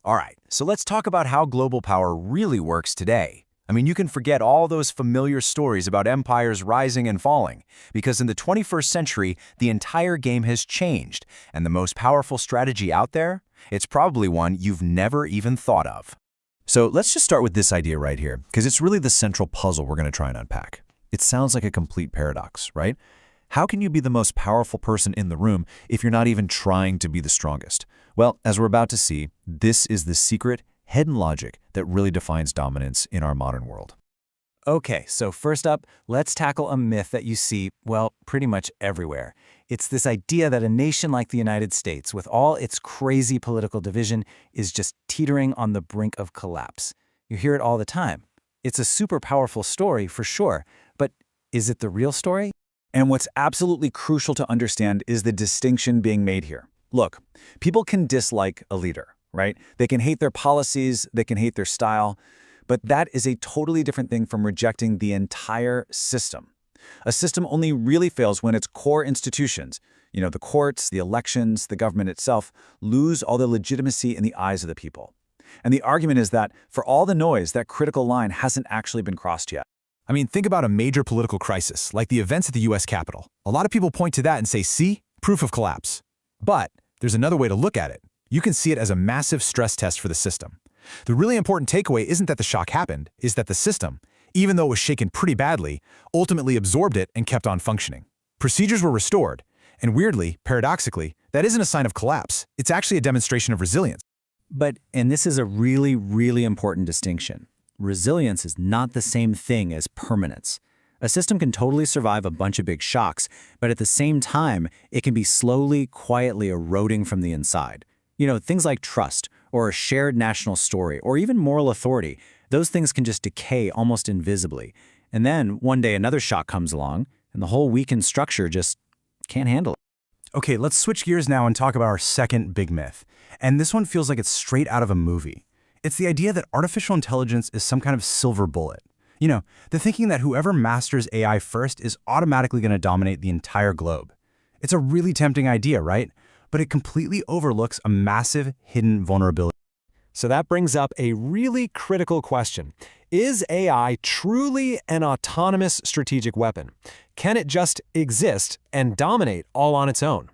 All right, so let's talk about how global power really works today. I mean, you can forget all those familiar stories about empires rising and falling, because in the 21st century, the entire game has changed, and the most powerful strategy out there? It's probably one you've never even thought of. So let's just start with this idea right here, because it's really the central puzzle we're going to try and unpack. It sounds like a complete paradox, right? How can you be the most powerful person in the room if you're not even trying to be the strongest? Well, as we're about to see, this is the secret, hidden logic that really defines dominance in our modern world. Okay, so first up, let's tackle a myth that you see, well, pretty much everywhere. It's this idea that a nation like the United States, with all its crazy political division, is just teetering on the brink of collapse. You hear it all the time. It's a super powerful story, for sure, but is it the real story? And what's absolutely crucial to understand is the distinction being made here. Look, people can dislike a leader, right? They can hate their policies, they can hate their style, but that is a totally different thing from rejecting the entire system. A system only really fails when its core institutions, the courts, the elections, the government itself, lose all their legitimacy in the eyes of the people. And the argument is that for all the noise, that critical line hasn't actually been crossed yet. I mean, think about a major political crisis, like the events at the US Capitol. A lot of people point to that and say, see, proof of collapse. But there's another way to look at it. You can see it as a massive stress test for the system. The really important takeaway isn't that the shock happened, is that the system, even though it was shaken pretty badly, ultimately absorbed it and kept on functioning. Procedures were restored, and weirdly, paradoxically, that isn't a sign of collapse. It's actually a demonstration of resilience. And this is a really, really important distinction. Resilience is not the same thing as permanence. A system can totally survive a bunch of big shocks, but at the same time, it can be slowly, quietly eroding from the inside. Things like trust, or a shared national story, or even moral authority, those things can just decay almost invisibly. And then, one day another shock comes along, and the whole weakened structure just can't handle it. Okay, let's switch gears now and talk about our second big myth. And this one feels like it's straight out of a movie. It's the idea that artificial intelligence is some kind of silver bullet. The thinking that whoever masters AI first is automatically going to dominate the entire globe. It's a really tempting idea, right? But it completely overlooks a massive hidden vulnerability. So that brings up a really critical question. Is AI truly an autonomous strategic weapon? Can it just exist and dominate all on its own?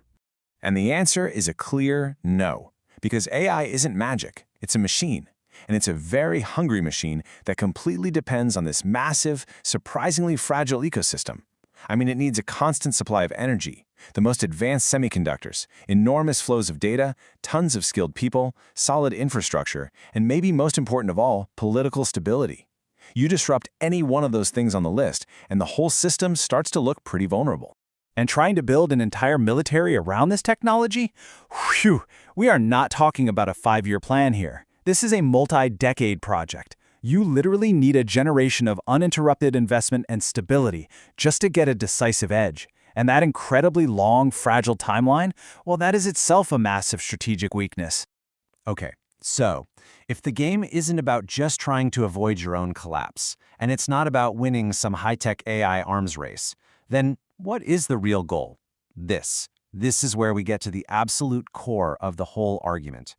And the answer is a clear no, because AI isn't magic, it's a machine. And it's a very hungry machine that completely depends on this massive, surprisingly fragile ecosystem. I mean, it needs a constant supply of energy, the most advanced semiconductors, enormous flows of data, tons of skilled people, solid infrastructure, and maybe most important of all, political stability. You disrupt any one of those things on the list, and the whole system starts to look pretty vulnerable. And trying to build an entire military around this technology? Whew, we are not talking about a 5-year plan here. This is a multi-decade project. You literally need a generation of uninterrupted investment and stability just to get a decisive edge. And that incredibly long, fragile timeline, well, that is itself a massive strategic weakness. Okay, so if the game isn't about just trying to avoid your own collapse, and it's not about winning some high-tech AI arms race, then what is the real goal? This is where we get to the absolute core of the whole argument.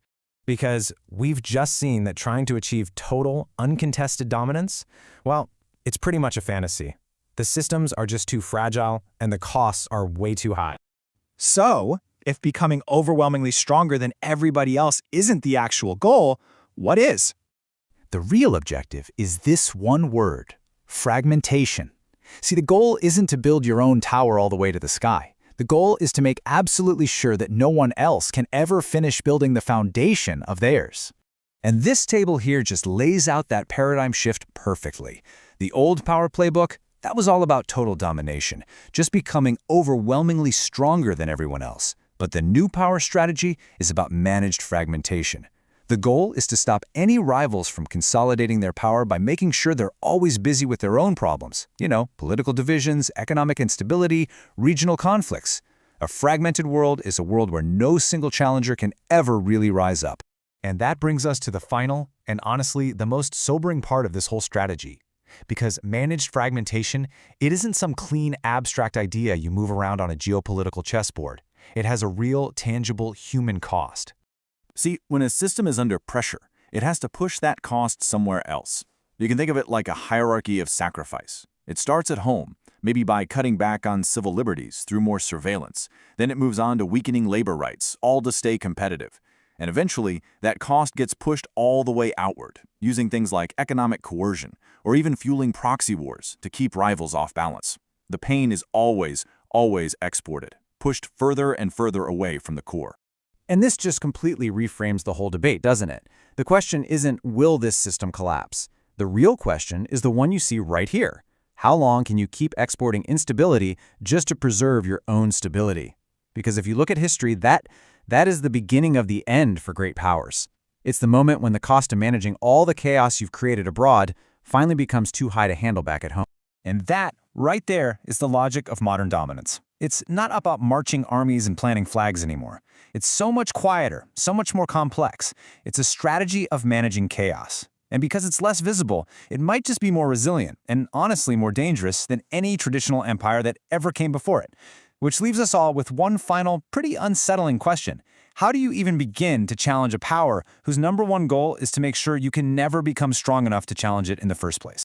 Because we've just seen that trying to achieve total, uncontested dominance, well, it's pretty much a fantasy. The systems are just too fragile, and the costs are way too high. So, if becoming overwhelmingly stronger than everybody else isn't the actual goal, what is? The real objective is this one word: fragmentation. See, the goal isn't to build your own tower all the way to the sky. The goal is to make absolutely sure that no one else can ever finish building the foundation of theirs. And this table here just lays out that paradigm shift perfectly. The old power playbook, that was all about total domination, just becoming overwhelmingly stronger than everyone else. But the new power strategy is about managed fragmentation. The goal is to stop any rivals from consolidating their power by making sure they're always busy with their own problems. Political divisions, economic instability, regional conflicts. A fragmented world is a world where no single challenger can ever really rise up. And that brings us to the final, and honestly, the most sobering part of this whole strategy. Because managed fragmentation, it isn't some clean, abstract idea you move around on a geopolitical chessboard. It has a real, tangible human cost. See, when a system is under pressure, it has to push that cost somewhere else. You can think of it like a hierarchy of sacrifice. It starts at home, maybe by cutting back on civil liberties through more surveillance. Then it moves on to weakening labor rights, all to stay competitive. And eventually, that cost gets pushed all the way outward, using things like economic coercion or even fueling proxy wars to keep rivals off balance. The pain is always exported, pushed further and further away from the core. And this just completely reframes the whole debate, doesn't it? The question isn't, will this system collapse? The real question is the one you see right here. How long can you keep exporting instability just to preserve your own stability? Because if you look at history, that is the beginning of the end for great powers. It's the moment when the cost of managing all the chaos you've created abroad finally becomes too high to handle back at home. And that, right there, is the logic of modern dominance. It's not about marching armies and planting flags anymore. It's so much quieter, so much more complex. It's a strategy of managing chaos. And because it's less visible, it might just be more resilient and honestly more dangerous than any traditional empire that ever came before it. Which leaves us all with one final, pretty unsettling question. How do you even begin to challenge a power whose #1 goal is to make sure you can never become strong enough to challenge it in the first place?